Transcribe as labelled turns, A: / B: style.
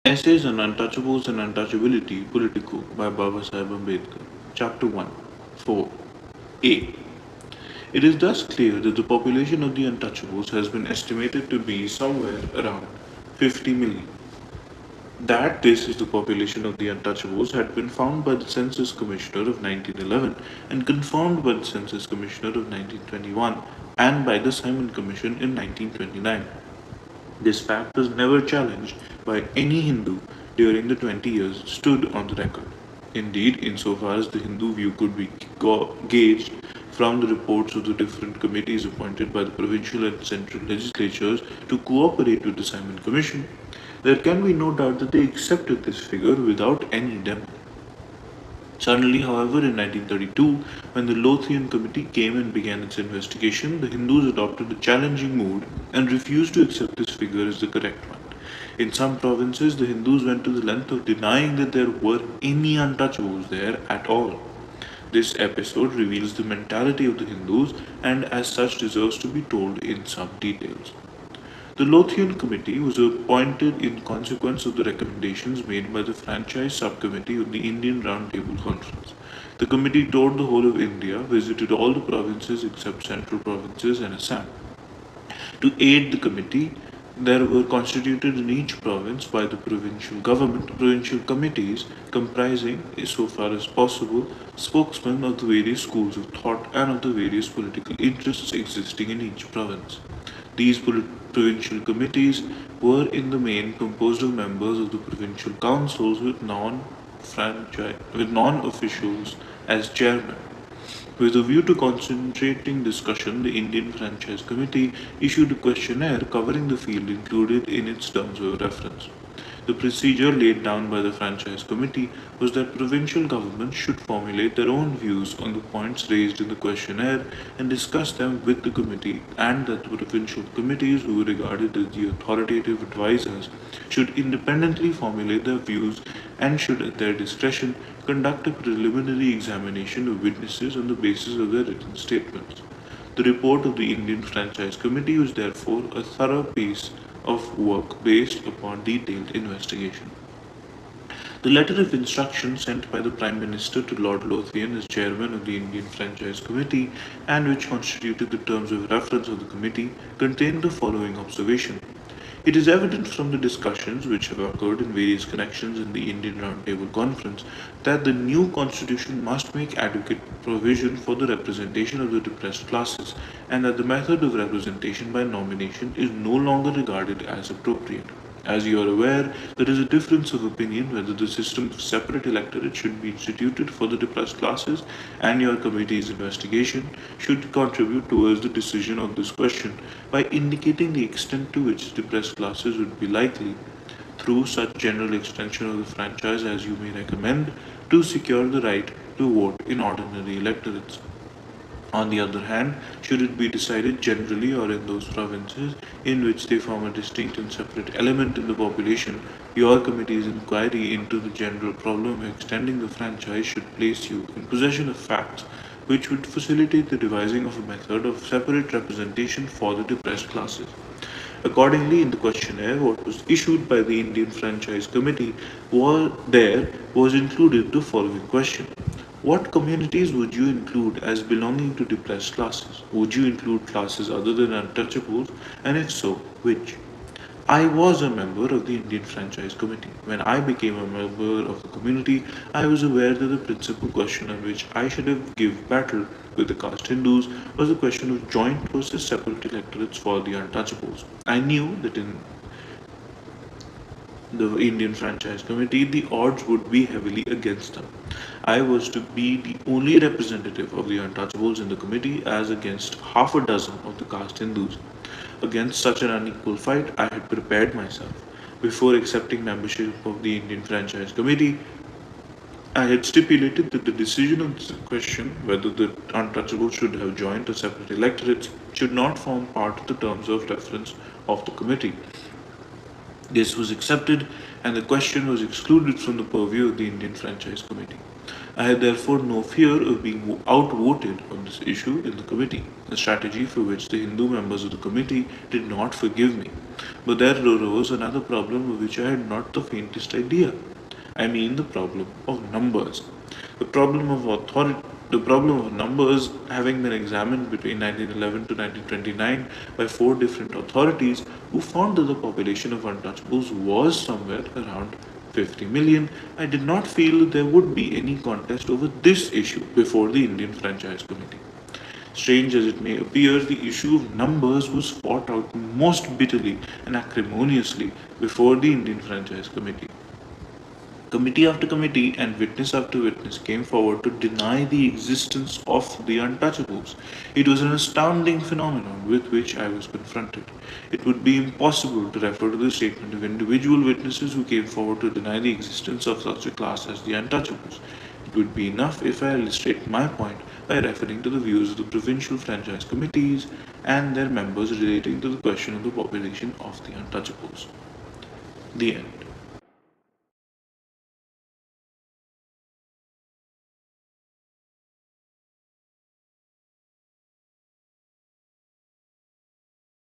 A: Essays on Untouchables and Untouchability, Politico by Babasaheb Ambedkar. Chapter 1 4a. It is thus clear that the population of the untouchables has been estimated to be somewhere around 50 million. That this is the population of the untouchables had been found by the Census Commissioner of 1911 and confirmed by the Census Commissioner of 1921 and by the Simon Commission in 1929. This fact was never challenged by any Hindu during the 20 years it stood on the record. Indeed, insofar as the Hindu view could be gauged from the reports of the different committees appointed by the provincial and central legislatures to cooperate with the Simon Commission, there can be no doubt that they accepted this figure without any demo. Suddenly, however, in 1932, when the Lothian Committee came and began its investigation, the Hindus adopted a challenging mood and refused to accept this figure as the correct one. In some provinces, the Hindus went to the length of denying that there were any untouchables there at all. This episode reveals the mentality of the Hindus and, as such, deserves to be told in some details. The Lothian Committee was appointed in consequence of the recommendations made by the Franchise Subcommittee of the Indian Round Table Conference. The committee toured the whole of India, visited all the provinces except central provinces and Assam. To aid the committee, there were constituted in each province by the provincial government provincial committees comprising, so far as possible, spokesmen of the various schools of thought and of the various political interests existing in each province. These provincial committees were in the main composed of members of the provincial councils with non-officials as chairmen. With a view to concentrating discussion, the Indian Franchise Committee issued a questionnaire covering the field included in its terms of reference. The procedure laid down by the Franchise Committee was that provincial governments should formulate their own views on the points raised in the questionnaire and discuss them with the committee, and that the provincial committees, who were regarded as the authoritative advisors, should independently formulate their views and should, at their discretion, conduct a preliminary examination of witnesses on the basis of their written statements. The report of the Indian Franchise Committee was therefore a thorough piece of work based upon detailed investigation. The letter of instruction sent by the Prime Minister to Lord Lothian as chairman of the Indian Franchise Committee, and which constituted the terms of reference of the committee, contained the following observation. It is evident from the discussions which have occurred in various connections in the Indian Roundtable Conference that the new constitution must make adequate provision for the representation of the depressed classes, and that the method of representation by nomination is no longer regarded as appropriate. As you are aware, there is a difference of opinion whether the system of separate electorate should be instituted for the depressed classes, and your committee's investigation should contribute towards the decision of this question by indicating the extent to which depressed classes would be likely, through such general extension of the franchise as you may recommend, to secure the right to vote in ordinary electorates. On the other hand, should it be decided generally or in those provinces in which they form a distinct and separate element in the population, your committee's inquiry into the general problem of extending the franchise should place you in possession of facts which would facilitate the devising of a method of separate representation for the depressed classes. Accordingly, in the questionnaire, what was issued by the Indian Franchise Committee was included the following question. What communities would you include as belonging to depressed classes? Would you include classes other than untouchables, and if so, which? I was a member of the Indian Franchise Committee. When I became a member of the community, I was aware that the principal question on which I should have give battle with the caste Hindus was the question of joint versus separate electorates for the untouchables. I knew that in the Indian Franchise Committee, the odds would be heavily against them. I was to be the only representative of the untouchables in the committee, as against half a dozen of the caste Hindus. Against such an unequal fight, I had prepared myself. Before accepting membership of the Indian Franchise Committee, I had stipulated that the decision on the question whether the untouchables should have joined or separate electorates should not form part of the terms of reference of the committee. This was accepted, and the question was excluded from the purview of the Indian Franchise Committee. I had therefore no fear of being outvoted on this issue in the committee, a strategy for which the Hindu members of the committee did not forgive me. But there arose another problem of which I had not the faintest idea. I mean the problem of numbers. The problem of authority. The problem of numbers having been examined between 1911 to 1929 by four different authorities who found that the population of untouchables was somewhere around 50 million, I did not feel that there would be any contest over this issue before the Indian Franchise Committee. Strange as it may appear, the issue of numbers was fought out most bitterly and acrimoniously before the Indian Franchise Committee. Committee after committee and witness after witness came forward to deny the existence of the untouchables. It was an astounding phenomenon with which I was confronted. It would be impossible to refer to the statement of individual witnesses who came forward to deny the existence of such a class as the untouchables. It would be enough if I illustrate my point by referring to the views of the provincial franchise committees and their members relating to the question of the population of the untouchables. The end.